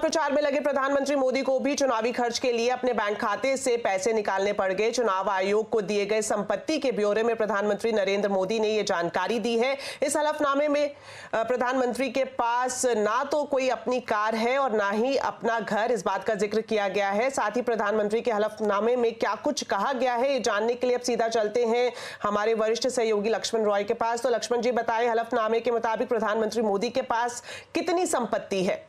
प्रचार में लगे प्रधानमंत्री मोदी को भी चुनावी खर्च के लिए अपने बैंक खाते से पैसे निकालने पड़ गए। चुनाव आयोग को दिए गए संपत्ति के ब्यौरे में प्रधानमंत्री नरेंद्र मोदी ने यह जानकारी दी है। इस हलफनामे में प्रधानमंत्री के पास ना तो कोई अपनी कार है और ना ही अपना घर, इस बात का जिक्र किया गया है। साथ ही प्रधानमंत्री के हलफनामे में क्या कुछ कहा गया है, ये जानने के लिए अब सीधा चलते हैं हमारे वरिष्ठ सहयोगी लक्ष्मण रॉय के पास। तो लक्ष्मण जी बताएं, हलफनामे के मुताबिक प्रधानमंत्री मोदी के पास कितनी संपत्ति है?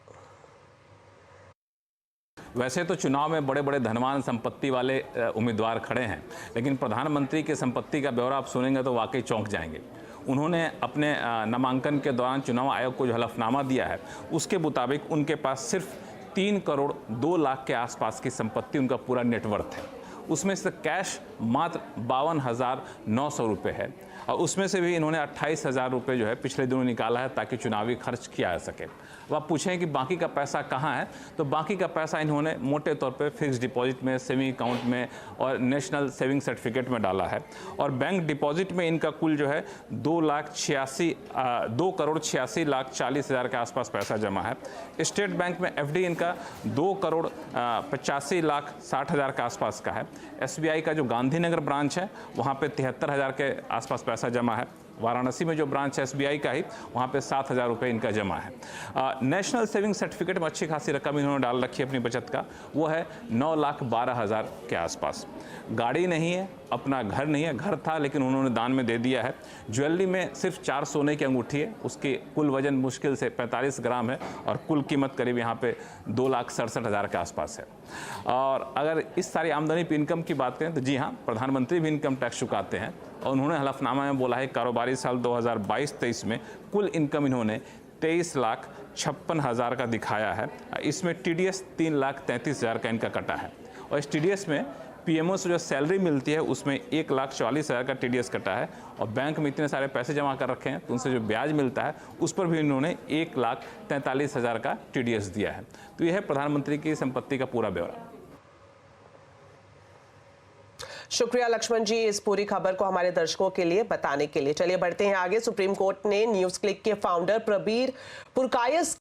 वैसे तो चुनाव में बड़े बड़े धनवान संपत्ति वाले उम्मीदवार खड़े हैं, लेकिन प्रधानमंत्री की संपत्ति का ब्यौरा आप सुनेंगे तो वाकई चौंक जाएंगे। उन्होंने अपने नामांकन के दौरान चुनाव आयोग को जो हलफनामा दिया है उसके मुताबिक उनके पास सिर्फ 3 करोड़ 2 लाख के आसपास की संपत्ति उनका पूरा नेटवर्थ है। उसमें से कैश मात्र 52,900 रुपये है और उसमें से भी इन्होंने 28,000 रुपये जो है पिछले दिनों निकाला है ताकि चुनावी खर्च किया जा सके। अब आप पूछें कि बाकी का पैसा कहाँ है, तो बाकी का पैसा इन्होंने मोटे तौर पे फिक्स डिपॉजिट में, सेविंग अकाउंट में और नेशनल सेविंग सर्टिफिकेट में डाला है। और बैंक डिपॉजिट में इनका कुल जो है 2 करोड़ 86 लाख 40 हज़ार के आसपास पैसा जमा है। स्टेट बैंक में एफडी इनका 2 करोड़ 85 लाख 60 हज़ार के आसपास का है। SBI का जो गांधीनगर ब्रांच है वहाँ पे 73,000 के आसपास पैसा जमा है। वाराणसी में जो ब्रांच है SBI का ही, वहाँ पे 7,000 रुपये इनका जमा है। नेशनल सेविंग सर्टिफिकेट में अच्छी खासी रकम इन्होंने डाल रखी है अपनी बचत का, वो है 9,12,000 के आसपास। गाड़ी नहीं है, अपना घर नहीं है, घर था लेकिन उन्होंने दान में दे दिया है। ज्वेलरी में सिर्फ 4 सोने की अंगूठी है, उसकी कुल वजन मुश्किल से 45 ग्राम है और कुल कीमत करीब यहाँ पे 2,67,000 के आसपास है। और अगर इस सारी आमदनी पे इनकम की बात करें तो जी हाँ, प्रधानमंत्री भी इनकम टैक्स चुकाते हैं और उन्होंने हलफनामा में बोला है कारोबारी साल 2022-23 में कुल इनकम इन्होंने 23,56,000 का दिखाया है। इसमें TDS 3,33,000 का इनका कटा है और इस TDS में PMO से जो सैलरी मिलती है उसमें 1,44,000 का TDS कटा है और बैंक में इतने सारे पैसे जमा कर रखे हैं तो उनसे जो ब्याज मिलता है उस पर भी इन्होंने 1,43,000 का TDS दिया है। तो यह है प्रधानमंत्री की संपत्ति का पूरा ब्यौरा। शुक्रिया लक्ष्मण जी इस पूरी खबर को हमारे दर्शकों के लिए बताने के लिए। चलिए बढ़ते हैं आगे। सुप्रीम कोर्ट ने न्यूज क्लिक के फाउंडर प्रबीर पुरकायस